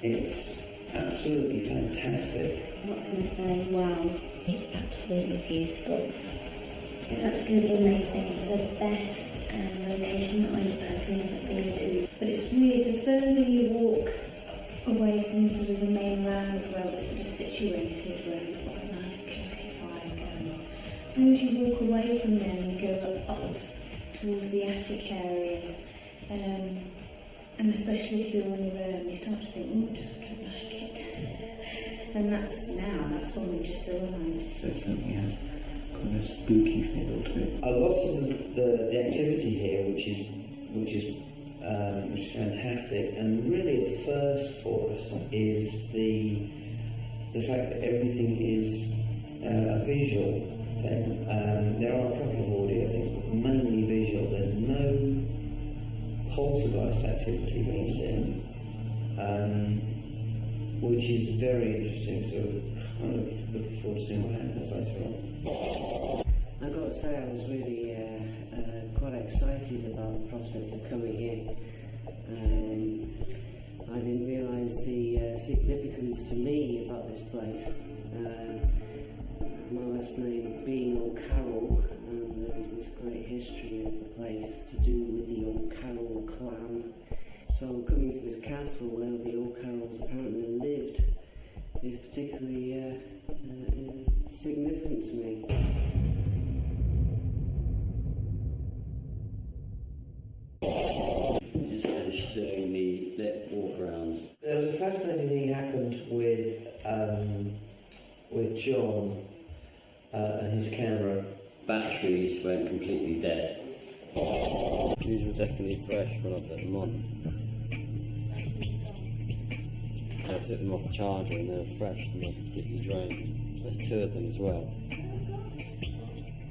It's absolutely fantastic. I'm not going to say wow, it's absolutely beautiful. It's absolutely amazing. It's the best location that I've personally ever been to. But it's really, the further you walk away from sort of the main land where it's sort of situated, where you've got a nice cozy fire going. As soon as you walk away from there and you go up towards the attic areas, and especially if you're on your own, you start to think, oh, I don't like it. And that's when we just arrived. It certainly has kind of spooky feel to it. A lot of the activity here, which is fantastic, and really the first for us is the fact that everything is a visual thing. There are a couple of audio things, but mainly visual. There's no poltergeist activity being seen, which is very interesting. So we're kind of looking forward to seeing what happens later on. I've got to say I was really quite excited about the prospect of coming here. I didn't realise the significance to me about this place. My last name being O'Carroll, and there is this great history of the place to do with the O'Carroll clan. So coming to this castle where the O'Carrolls apparently lived is particularly significant to me. Just finished doing the lit walk around. There was a fascinating thing happened with John and his camera. Batteries went completely dead. These were definitely fresh when I put them on. I took them off the charger and they were fresh and they're completely drained. There's two of them as well.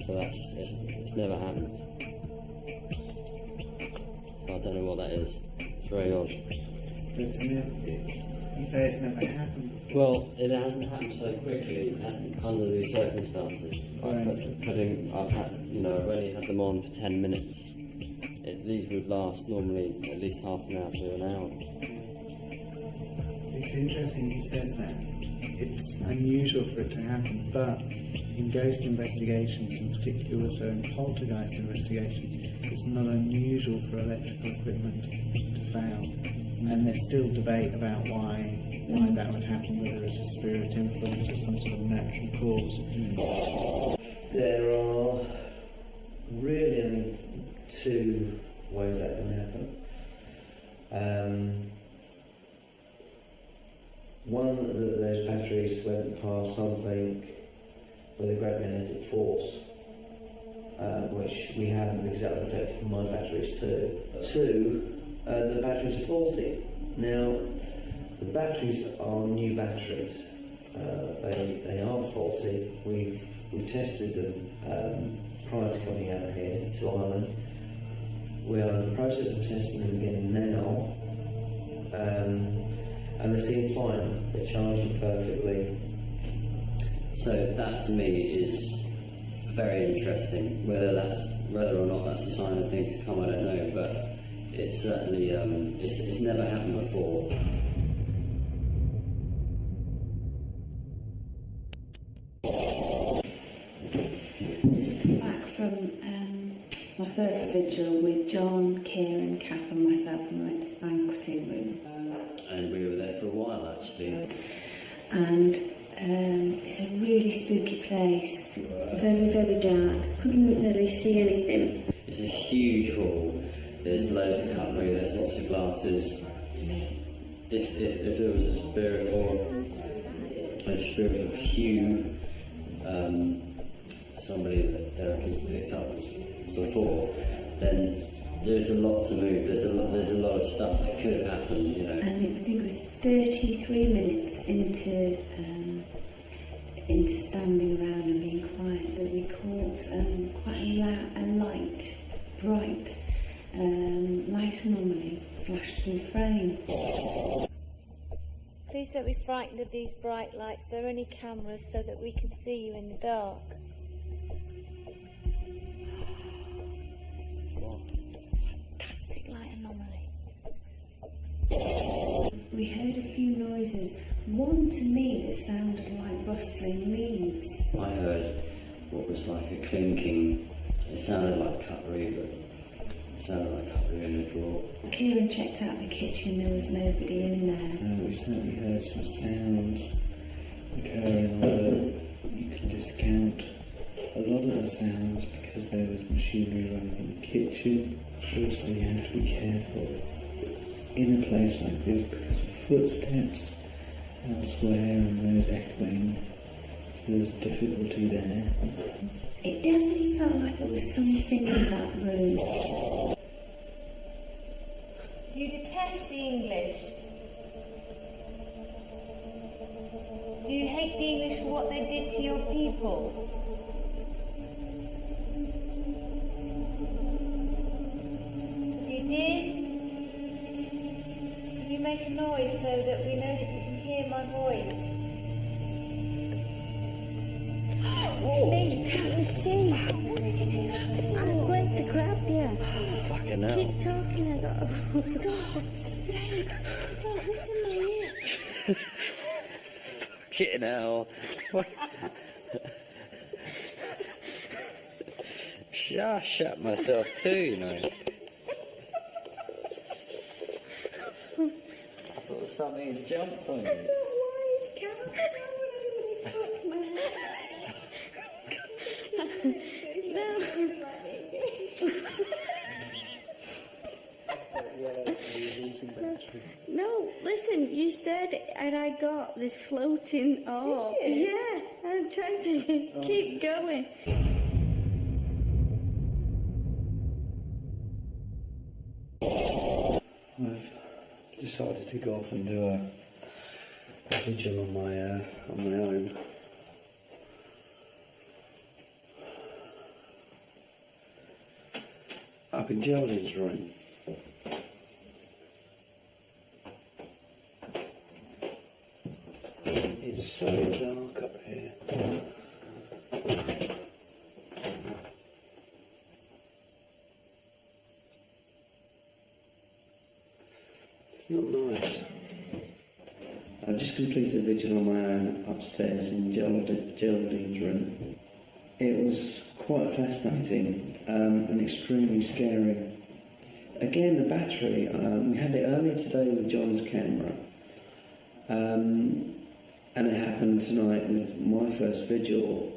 So it's never happened. So I don't know what that is. It's very odd. You say it's never happened. Well, it hasn't happened so quickly. It hasn't under these circumstances. Right. I've only had them on for 10 minutes. These would last normally at least half an hour to an hour. It's interesting he says that. It's unusual for it to happen, but in ghost investigations, in particular also in poltergeist investigations, it's not unusual for electrical equipment to fail. And there's still debate about why that would happen, whether it's a spirit influence or some sort of natural cause. There are really only two ways that can happen. One, that those batteries went past something with a great magnetic force, which we haven't exactly affected my batteries too. Two, the batteries are faulty. Now, the batteries are new batteries. They aren't faulty. We've tested them prior to coming out here to Ireland. We are in the process of testing them again now, and they seem fine. They're charging perfectly. So that to me is very interesting. Whether or not that's a sign of things to come, I don't know. But it's certainly it's never happened before. Just come back from my first vigil with John, Kieran, Kath and myself, and we went to the banqueting room. And we were there for a while actually. And it's a really spooky place. Very, very dark. Couldn't really see anything. It's a huge hall. There's loads of cutlery, there's lots of glasses. If there was a spirit or a spirit of Hugh, somebody that Derek has picked up before, then there's a lot to move. There's a lot of stuff that could have happened, you know. And I think it was 33 minutes into standing around and being quiet that we caught quite a light, bright light anomaly flashed through frame. Please don't be frightened of these bright lights. They're only cameras so that we can see you in the dark. Fantastic light anomaly. we heard a few noises. One to me that sounded like rustling leaves. I heard what was like a clinking. It sounded like cutlery, but it sounded like cutlery in a drawer. Kieran checked out the kitchen, there was nobody in there. We certainly heard some sounds occurring, although you can discount a lot of the sounds because there was machinery running in the kitchen. Also, you have to be careful in a place like this because of footsteps elsewhere and those echoing, so there's difficulty there. It definitely felt like there was something in that room. You detest the English. Do you hate the English for what they did to your people? If you did, can you make a noise so that we know that you can hear my voice? It's me, can't you see? What did you do that for? I'm going to grab you. Fucking hell. Keep talking, I got for God's sake. I felt this in my ear. Fucking hell. I shut myself too, you know. I thought something had jumped on you. Why is Karen around when I No, listen, you said and I got this floating orb. Yeah, I'm trying to keep going. I've decided to go off and do a vigil on my own. Up in Geraldine's room. It's so dark up here. It's not nice. I've just completed a vigil on my own upstairs in Geraldine's room. It was quite fascinating and extremely scary. Again, the battery, we had it earlier today with John's camera. And it happened tonight with my first vigil.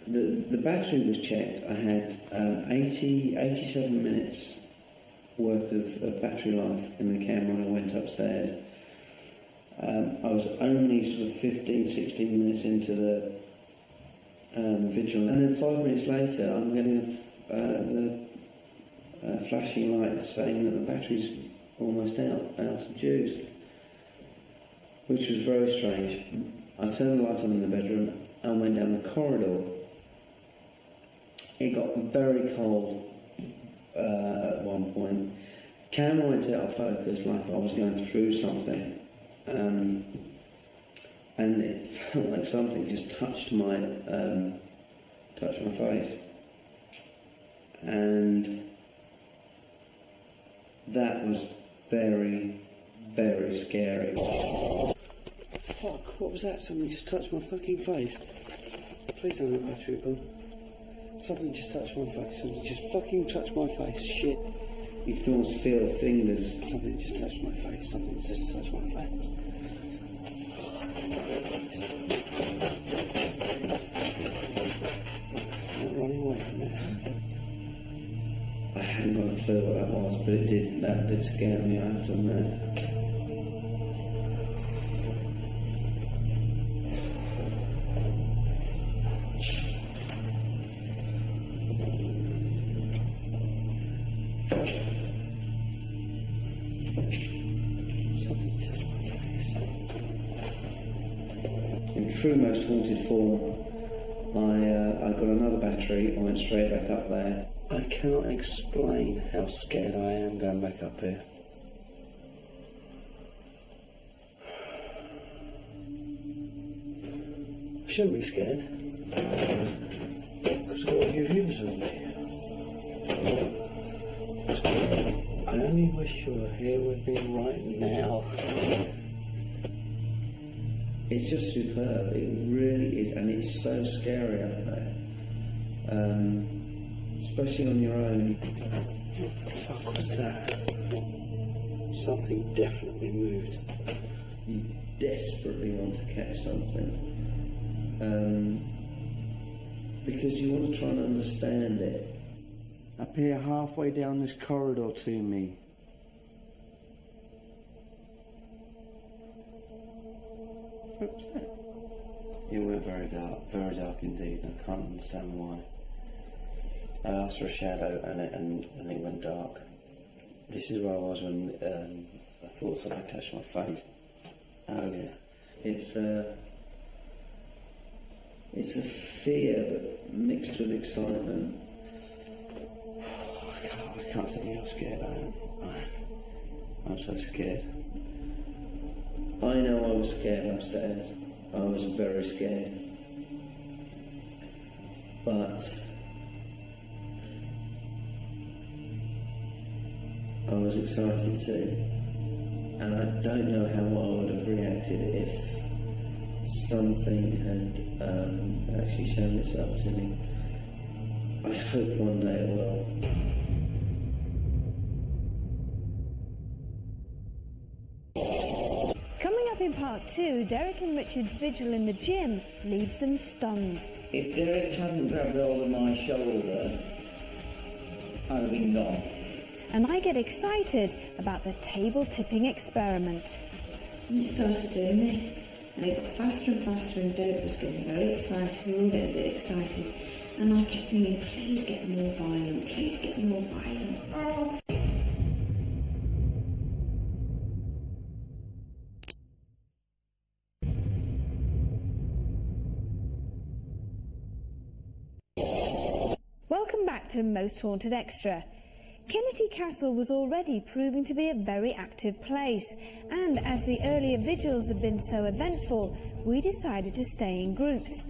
The battery was checked. I had 87 minutes worth of battery life in the camera when I went upstairs. I was only sort of 15, 16 minutes into the vigil, and then 5 minutes later I'm getting the flashing light saying that the battery's almost out of juice, which was very strange. I turned the light on in the bedroom and went down the corridor. It got very cold at one point. Camera went out of focus like I was going through something, and it felt like something just touched my face, and that was very, very scary. Fuck, what was that? Something just touched my fucking face. Please don't let battery gone. Something just touched my face. Something just fucking touched my face. Shit. You can almost feel fingers. Something just touched my face. Something just touched my face. I'm not running away from it. I hadn't got a clue what that was, but that did scare me, I have to admit. Something touched my face. In true most haunted form, I got another battery, I went straight back up there. I cannot explain how scared I am going back up here. I shouldn't be scared, because I've got all you viewers with me. I only wish you were here with me right now. It's just superb. It really is, and it's so scary up there, especially on your own. What the fuck was that? Something definitely moved. You desperately want to catch something, because you want to try and understand it. Appear halfway down this corridor to me. What was that? It went very dark indeed, and I can't understand why. I asked for a shadow, and it went dark. This is where I was when I thought something touched my face earlier. It's a fear, but mixed with excitement. I can't tell you how scared I am. I'm so scared. I know I was scared upstairs. I was very scared. But I was excited too. And I don't know how I would have reacted if something had actually shown itself to me. I hope one day it will. Coming up in part 2, Derek and Richard's vigil in the gym leaves them stunned. If Derek hadn't grabbed hold of my shoulder, I'd have been gone. And I get excited about the table tipping experiment. And it started doing this, and it got faster and faster, and Derek was getting very excited, we were all getting a bit excited, and I kept thinking, please get more violent, please get more violent. Oh. Welcome back to Most Haunted Extra. Kinnitty Castle was already proving to be a very active place, and as the earlier vigils had been so eventful, we decided to stay in groups.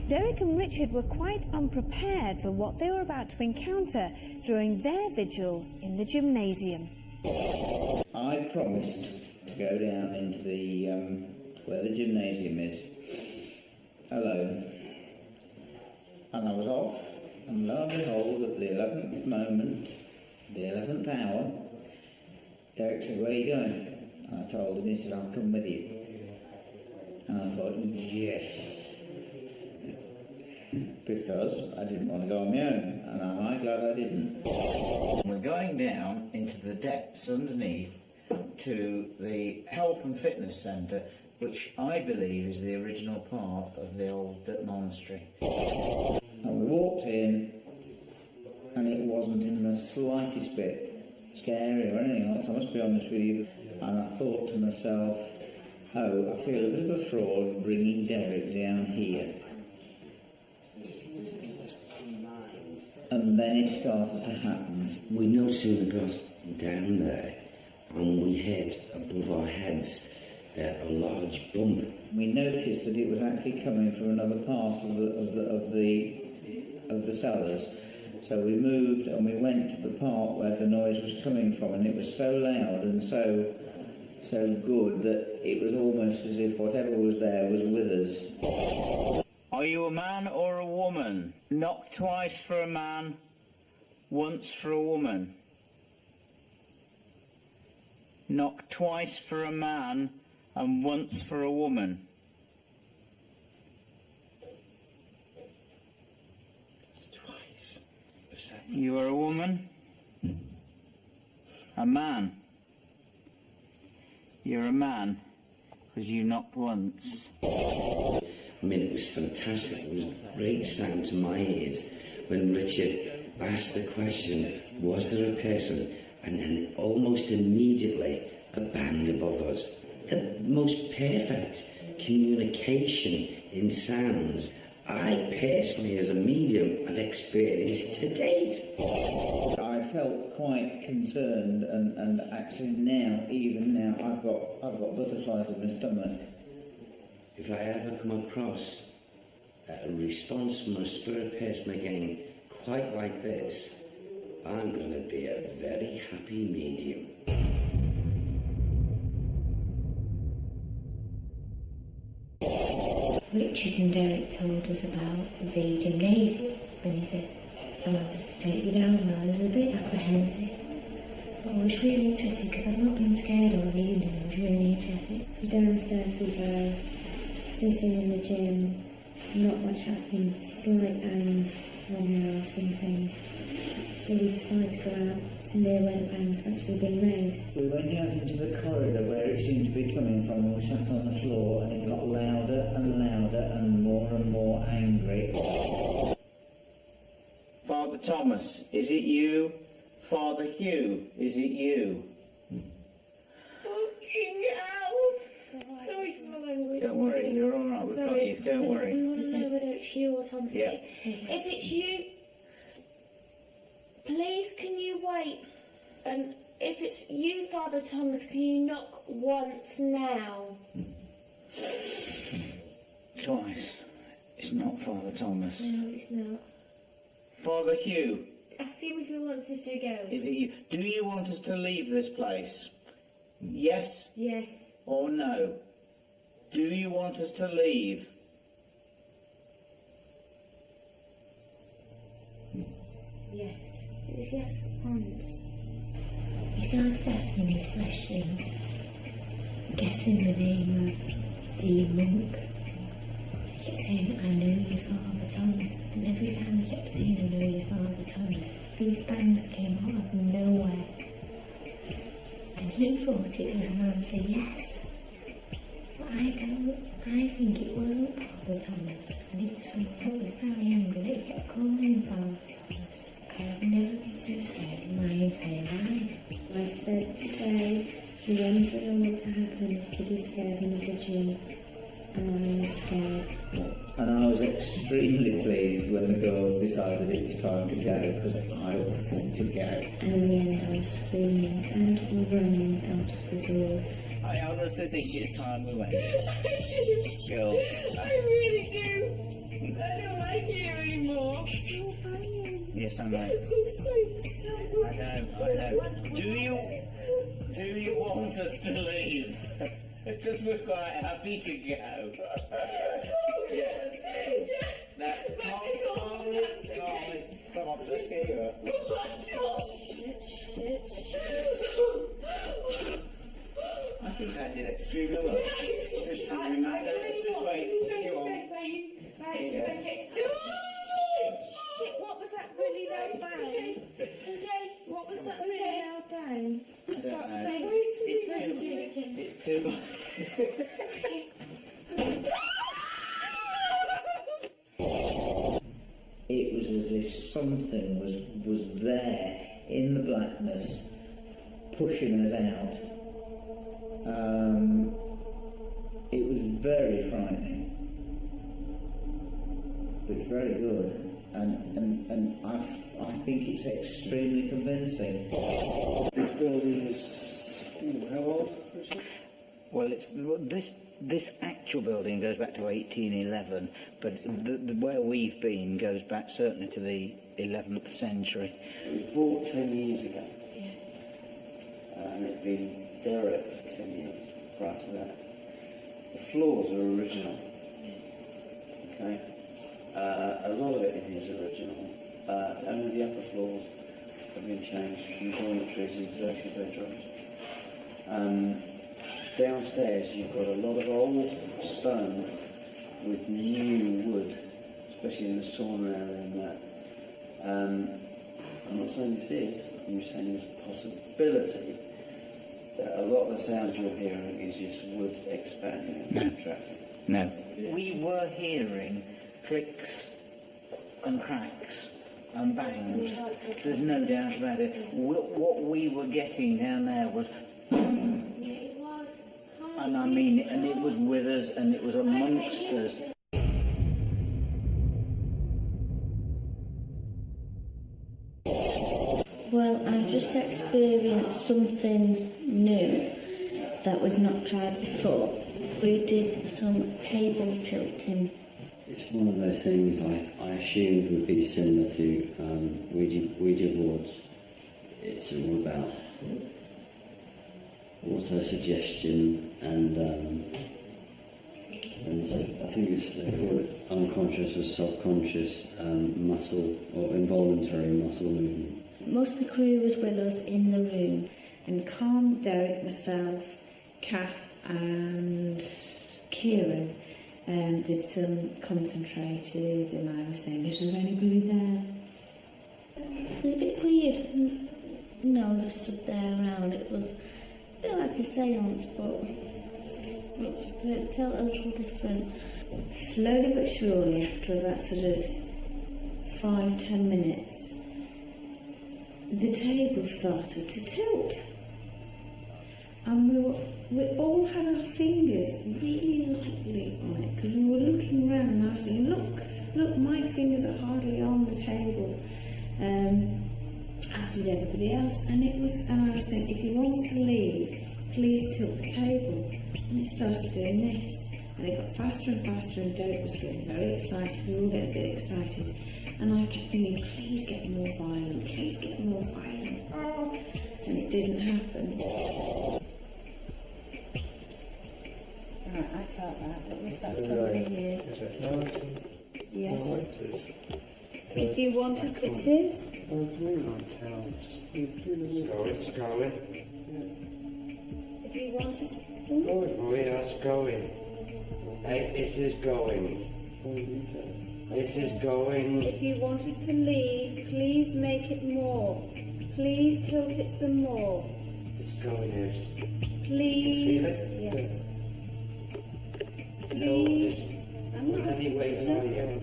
Derek and Richard were quite unprepared for what they were about to encounter during their vigil in the gymnasium. I promised to go down into the where the gymnasium is alone, and I was off, and lo and behold, at the 11th moment, the 11th hour, Derek said, "Where are you going?" And I told him. He said, "I'll come with you." And I thought, yes, because I didn't want to go on my own, and I'm glad I didn't. We're going down into the depths underneath to the Health and Fitness Centre, which I believe is the original part of the old monastery. And we walked in, and it wasn't in the slightest bit scary or anything else, I must be honest with you. And I thought to myself, oh, I feel a bit of a fraud bringing Derek down here. And then it started to happen. We no sooner got down there, and we heard above our heads a large bump. We noticed that it was actually coming from another part of the cellars. So we moved and we went to the part where the noise was coming from, and it was so loud and so good that it was almost as if whatever was there was with us. Are you a man or a woman? Knock twice for a man, once for a woman. Knock twice for a man and once for a woman. You are a woman? A man? You're a man, because you knocked once. I mean, it was fantastic. It was a great sound to my ears when Richard asked the question, was there a person? And then almost immediately, a bang above us. The most perfect communication in sounds I personally, as a medium, have experienced to date. I felt quite concerned, and actually now, even now, I've got butterflies in my stomach. If I ever come across a response from a spirit person again, quite like this, I'm going to be a very happy medium. Richard and Derek told us about the gymnasium, and he said, I want us to take you down, and I was a bit apprehensive. But I was really interested because I've not been scared all evening. I was really interested. So downstairs we were sitting in the gym, not much happening, slight bangs when we were asking things. So we decided to go out to near where the bangs were actually being made. We went out into the corridor where it seemed to be coming from, and we sat on the floor, and it got louder and more angry. Father Thomas, is it you? Father Hugh, is it you? Fucking hell! Sorry for my language. Don't worry, you're all right. We've got you. Don't worry. We want to know whether it's you or Thomas. Yeah. If it's you, please can you wait? And if it's you, Father Thomas, can you knock once now? Twice. It's not Father Thomas. No, it's not. Father Hugh, Ask him if he wants us to go. is it you? Do you want us to leave this place? Yes Yes. or no? Do you want us to leave? Yes. It was yes once. We started asking these questions, guessing the name of the monk. He kept saying, I know you, Father Thomas, and every time he kept saying, I know you, Father Thomas, these bangs came out of nowhere. And he thought it was an answer yes. But I think it wasn't Father Thomas, and it was someone that was very angry that he kept calling Father Thomas. I have never been so scared in my entire life. I said today, the one thing I want to happen is to be scared in the gym, and I was scared. And I was extremely pleased when the girls decided it was time to go, because I wanted to go. And in the end, I was screaming and running out of the door. I honestly think it's time we went. Girls. I really do. I don't like you anymore. Yes, I know. I know. Do you want us to leave? Because we're quite happy to go. Yes. Now, calmly. Come on, let's get you up. I think I did extremely well. This way. Go on. Shit, what was that really loud bang? Okay. What was that really loud bang? I don't know. It's too. It was as if something was there in the blackness, pushing us out. It was very frightening. It was very good. And I think it's extremely convincing. This building is how old, Richard? Well, this actual building goes back to 1811, but where we've been goes back certainly to the 11th century. It was bought 10 years ago. Yeah. And it'd been derelict for 10 years prior to that. The floors are original. Okay. A lot of it is original. Only the upper floors have been changed from dormitories into actual bedrooms. Downstairs you've got a lot of old stone with new wood, especially in the sauna area and that. I'm not saying this is, I'm just saying there's a possibility that a lot of the sounds you're hearing is just wood expanding and contracting. No. We were hearing clicks and cracks and bangs. There's no doubt about it. What we were getting down there was... And I mean, and it was with us, and it was amongst us. Well, I've just experienced something new that we've not tried before. We did some table tilting. It's one of those things I assumed would be similar to Ouija boards. it's all about auto-suggestion and so I think they call it unconscious or subconscious muscle or involuntary muscle movement. Most of the crew was with us in the room, and Con, Derek, myself, Kath and Kieran did some concentrated, and I was saying, is there anybody there? It was a bit weird. No, I just stood there around. It was a bit like a seance, but it felt a little different. Slowly but surely, after about sort of 5-10 minutes, the table started to tilt. And we all had our fingers really lightly on it, because we were looking around and asking, look, my fingers are hardly on the table. As did everybody else, and I was saying, if he wants to leave, please tilt the table. And it started doing this, and it got faster and faster, and Derek was getting very excited. We were all getting a bit excited, and I kept thinking, please get more violent, please get more violent. Oh. And it didn't happen. Right, I felt that. At least that's something here. Is it lighting? Yes. If you want us, it is. I can't tell. It's going. If you want us to... Oh, yeah, it's going. Hey, this is going. This is going. If you want us to leave, please make it more. Please tilt it some more. It's going, Evs. Please. You feel it? Yes. No, Please. I'm not... how many ways are you?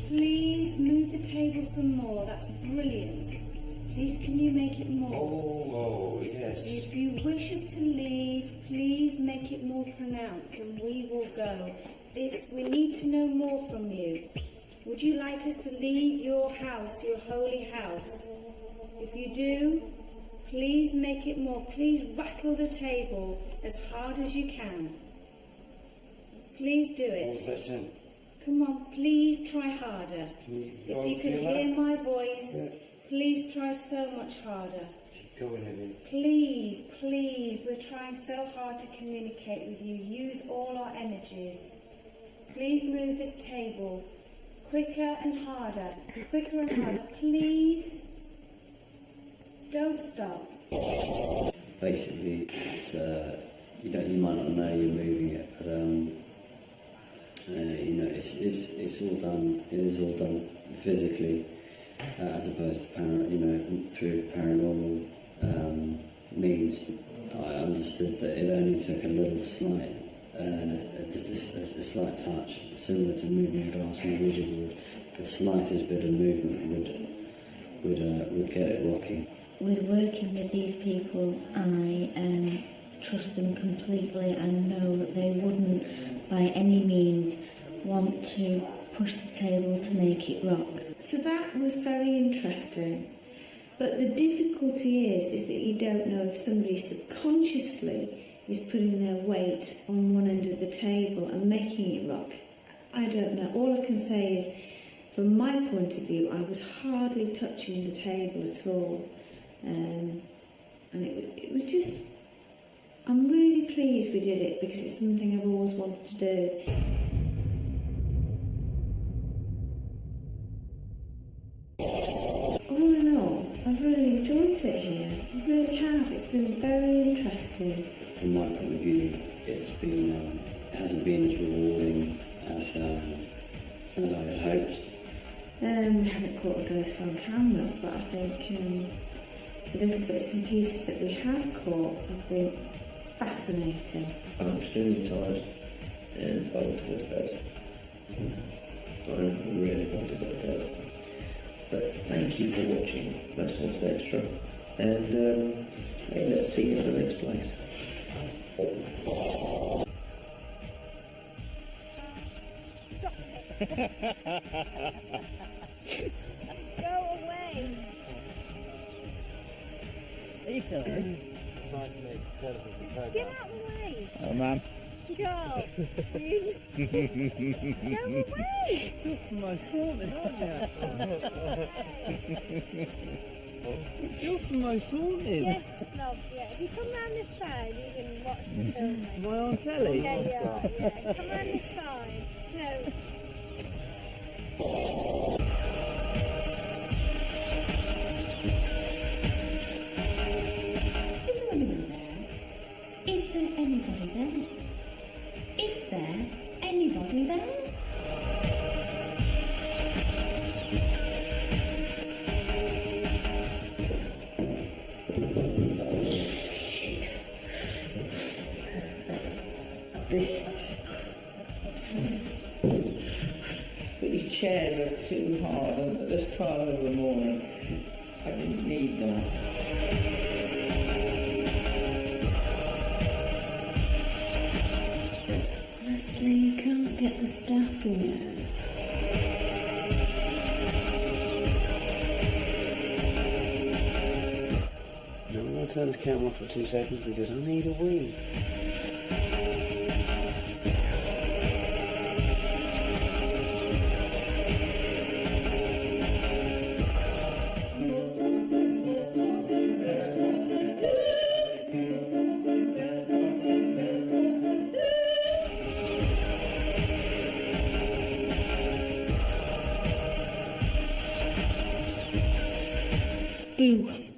Please move the table some more. That's brilliant. Please, can you make it more? Oh, yes. If you wish us to leave, please make it more pronounced and we will go. We need to know more from you. Would you like us to leave your house, your holy house? If you do, please make it more. Please rattle the table as hard as you can. Please do it. Listen. Come on, please try harder. If you can hear my voice, please try so much harder. Keep going, Evan. Please, we're trying so hard to communicate with you. Use all our energies. Please move this table quicker and harder, please. Don't stop. Basically, it's you might not know you're moving it, but it's all done. It is all done physically, as opposed to through paranormal means. I understood that it only took a little slight, just a slight touch, similar to moving glass on a Ouija board. The slightest bit of movement would get it rocking. With working with these people, I trust them completely and know that they wouldn't by any means want to push the table to make it rock. So that was very interesting. But the difficulty is that you don't know if somebody subconsciously is putting their weight on one end of the table and making it rock. I don't know. All I can say is, from my point of view, I was hardly touching the table at all. And it was just... I'm really pleased we did it because it's something I've always wanted to do. All in all, I've really enjoyed it here. I really have. It's been very interesting. From my point of view, it hasn't been as rewarding as I had hoped. We haven't caught a ghost on camera, but I think the little bits and pieces that we have caught have been fascinating. I'm extremely tired and I want to go to bed. I really want to go to bed. But thank you for watching Most Haunted Extra, and hey, let's see you in the next place. Go away! Are you filming? Get out of the way! Oh, man. Go! Go away! Most haunted, aren't you? You're the most haunted. Yes, love, yeah. If you come round this side, you can watch the film. Am I on telly? Yeah, you are, yeah. Come round this side. No. Is there anybody there? Is there anybody there? These chairs are too hard, and at this time of the morning, I didn't need that. Honestly, you can't get the stuff in here. No, I'm going to turn this camera off for 2 seconds because I need a wee. Boo.